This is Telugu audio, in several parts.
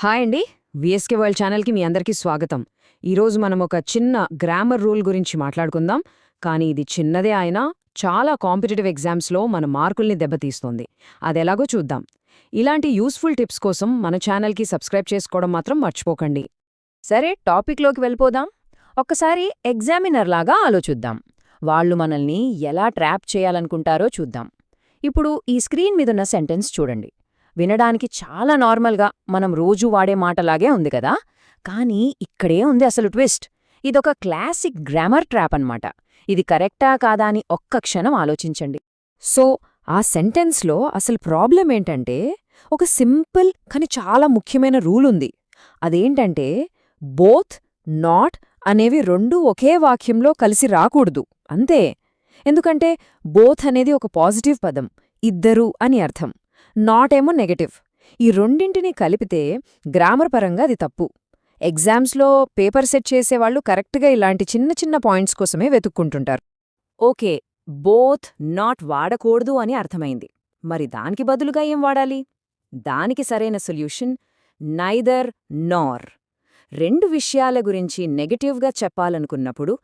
హాయ్ అండి. విఎస్కే వరల్డ్ ఛానల్కి మీ అందరికీ స్వాగతం. ఈరోజు మనం ఒక చిన్న గ్రామర్ రూల్ గురించి మాట్లాడుకుందాం. కానీ ఇది చిన్నదే అయినా చాలా కాంపిటేటివ్ ఎగ్జామ్స్లో మన మార్కుల్ని దెబ్బతీస్తోంది. అదెలాగో చూద్దాం. ఇలాంటి యూస్ఫుల్ టిప్స్ కోసం మన ఛానల్కి సబ్స్క్రైబ్ చేసుకోవడం మాత్రం మర్చిపోకండి. సరే, టాపిక్లోకి వెళ్ళిపోదాం. ఒక్కసారి ఎగ్జామినర్ లాగా ఆలోచిద్దాం. వాళ్ళు మనల్ని ఎలా ట్రాప్ చేయాలనుకుంటారో చూద్దాం. ఇప్పుడు ఈ స్క్రీన్ మీదున్న సెంటెన్స్ చూడండి. వినడానికి చాలా నార్మల్గా మనం రోజూ వాడే మాటలాగే ఉంది కదా, కానీ ఇక్కడే ఉంది అసలు ట్విస్ట్. ఇదొక క్లాసిక్ గ్రామర్ ట్రాప్ అన్నమాట. ఇది కరెక్టా కాదా అని ఒక్క క్షణం ఆలోచించండి. సో ఆ సెంటెన్స్లో అసలు ప్రాబ్లం ఏంటంటే, ఒక సింపుల్ కానీ చాలా ముఖ్యమైన రూల్ ఉంది. అదేంటంటే బోత్, నాట్ అనేవి రెండూ ఒకే వాక్యంలో కలిసి రాకూడదు అంతే. ఎందుకంటే బోత్ అనేది ఒక పాజిటివ్ పదం, ఇద్దరు అని అర్థం. నాట్ ఏమో నెగటివ్. ఈ రెండింటినీ కలిపితే గ్రామర్ పరంగా అది తప్పు. ఎగ్జామ్స్లో పేపర్ సెట్ చేసేవాళ్లు కరెక్ట్గా ఇలాంటి చిన్న చిన్న పాయింట్స్ కోసమే వెతుక్కుంటుంటారు. ఓకే, బోత్, నాట్ వాడకూడదు అని అర్థమైంది. మరి దానికి బదులుగా ఏం వాడాలి? దానికి సరైన సొల్యూషన్ నైదర్ నార్. రెండు విషయాల గురించి నెగటివ్గా చెప్పాలనుకున్నప్పుడు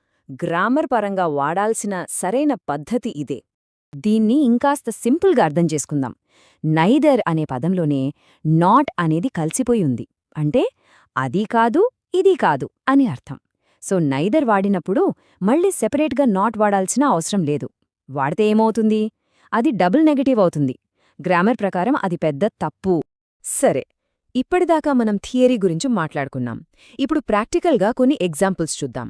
గ్రామర్ పరంగా వాడాల్సిన సరైన పద్ధతి ఇదే. దీన్ని ఇంకాస్త సింపుల్గా అర్థం చేసుకుందాం. నైదర్ అనే పదంలోనే నాట్ అనేది కలిసిపోయి ఉంది. అంటే అదీ కాదు ఇదీ కాదు అని అర్థం. సో నైదర్ వాడినప్పుడు మళ్ళీ సెపరేట్గా నాట్ వాడాల్సిన అవసరం లేదు. వాడితే ఏమవుతుంది? అది డబుల్ నెగటివ్ అవుతుంది. గ్రామర్ ప్రకారం అది పెద్ద తప్పు. సరే, ఇప్పటిదాకా మనం థియరీ గురించి మాట్లాడుకున్నాం. ఇప్పుడు ప్రాక్టికల్గా కొన్ని ఎగ్జాంపుల్స్ చూద్దాం.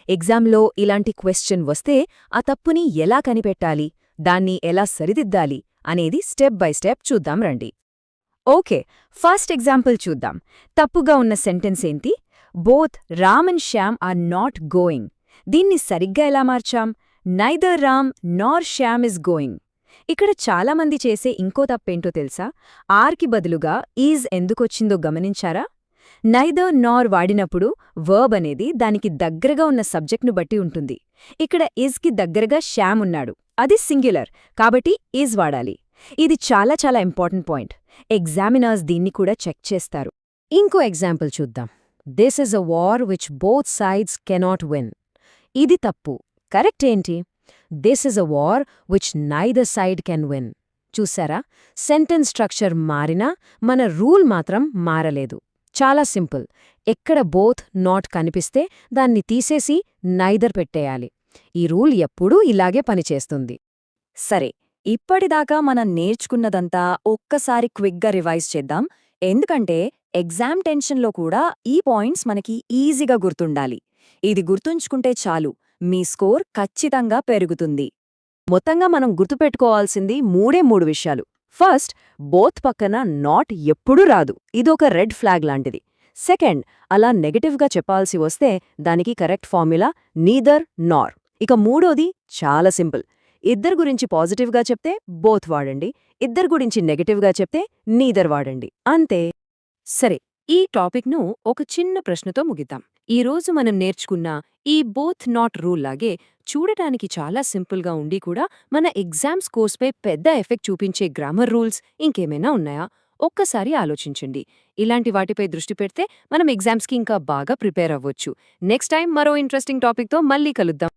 ఎగ్జామ్లో ఇలాంటి క్వశ్చన్ వస్తే ఆ తప్పుని ఎలా కనిపెట్టాలి, దాన్ని ఎలా సరిదిద్దాలి అనేది స్టెప్ బై స్టెప్ చూద్దాం రండి. ఓకే, ఫస్ట్ ఎగ్జాంపుల్ చూద్దాం. తప్పుగా ఉన్న సెంటెన్స్ ఏంటి? Both Ram and Shyam are not going. దీన్ని సరిగ్గా ఎలా మార్చాం? Neither Ram Nar Shyam is going. ఇక్కడ చాలామంది చేసే ఇంకో తప్పేంటో తెలుసా? ఆర్కి బదులుగా ఈజ్ ఎందుకొచ్చిందో గమనించారా? నైదర్ నార్ వాడినప్పుడు వర్బ్ అనేది దానికి దగ్గరగా ఉన్న సబ్జెక్ట్ను బట్టి ఉంటుంది. ఇక్కడ ఈజ్కి దగ్గరగా శ్యామ్ ఉన్నాడు, అది సింగ్యులర్, కాబట్టి ఈజ్ వాడాలి. ఇది చాలా చాలా ఇంపార్టెంట్ పాయింట్. ఎగ్జామినర్స్ దీన్ని కూడా చెక్ చేస్తారు. ఇంకో ఎగ్జాంపుల్ చూద్దాం. This is a war which both sides cannot win. ఇది తప్పు. కరెక్ట్ ఏంటి? This is a war which neither side can win. చూసారా? సెంటెన్స్ స్ట్రక్చర్ మారినా మన రూల్ మాత్రం మారలేదు. చాలా సింపుల్. ఎక్కడ బోత్, నాట్ కనిపిస్తే దాన్ని తీసేసి నైదర్ పెట్టేయాలి. ఈ రూల్ ఎప్పుడూ ఇలాగే పనిచేస్తుంది. సరే, ఇప్పటిదాకా మనం నేర్చుకున్నదంతా ఒక్కసారి క్విక్గా రివైజ్ చేద్దాం. ఎందుకంటే ఎగ్జామ్ టెన్షన్లో కూడా ఈ పాయింట్స్ మనకి ఈజీగా గుర్తుండాలి. ఇది గుర్తుంచుకుంటే చాలు, మీ స్కోర్ ఖచ్చితంగా పెరుగుతుంది. మొత్తంగా మనం గుర్తుపెట్టుకోవాల్సింది మూడు విషయాలు. ఫస్ట్, బోత్ పక్కన నాట్ ఎప్పుడూ రాదు, ఇదొక రెడ్ ఫ్లాగ్ లాంటిది. సెకండ్, అలా నెగటివ్గా చెప్పాల్సి వస్తే దానికి కరెక్ట్ ఫార్ములా నీదర్ నార్. ఇక మూడోది చాలా సింపుల్. ఇద్దరు గురించి పాజిటివ్గా చెప్తే బోత్ వాడండి, ఇద్దరు గురించి నెగటివ్గా చెప్తే నీదర్ వాడండి, అంతే. సరే, ఈ టాపిక్ను ఒక చిన్న ప్రశ్నతో ముగిద్దాం. ఈరోజు మనం నేర్చుకున్న ఈ బోత్ నాట్ రూల్ లాగే చూడటానికి చాలా సింపుల్గా ఉండి కూడా మన ఎగ్జామ్ స్కోర్స్పై పెద్ద ఎఫెక్ట్ చూపించే గ్రామర్ రూల్స్ ఇంకేమైనా ఉన్నాయా? ఒక్కసారి ఆలోచించండి. ఇలాంటి వాటిపై దృష్టి పెడితే మనం ఎగ్జామ్స్కి ఇంకా బాగా ప్రిపేర్ అవ్వొచ్చు. నెక్స్ట్ టైం మరో ఇంట్రెస్టింగ్ టాపిక్తో మళ్ళీ కలుద్దాం.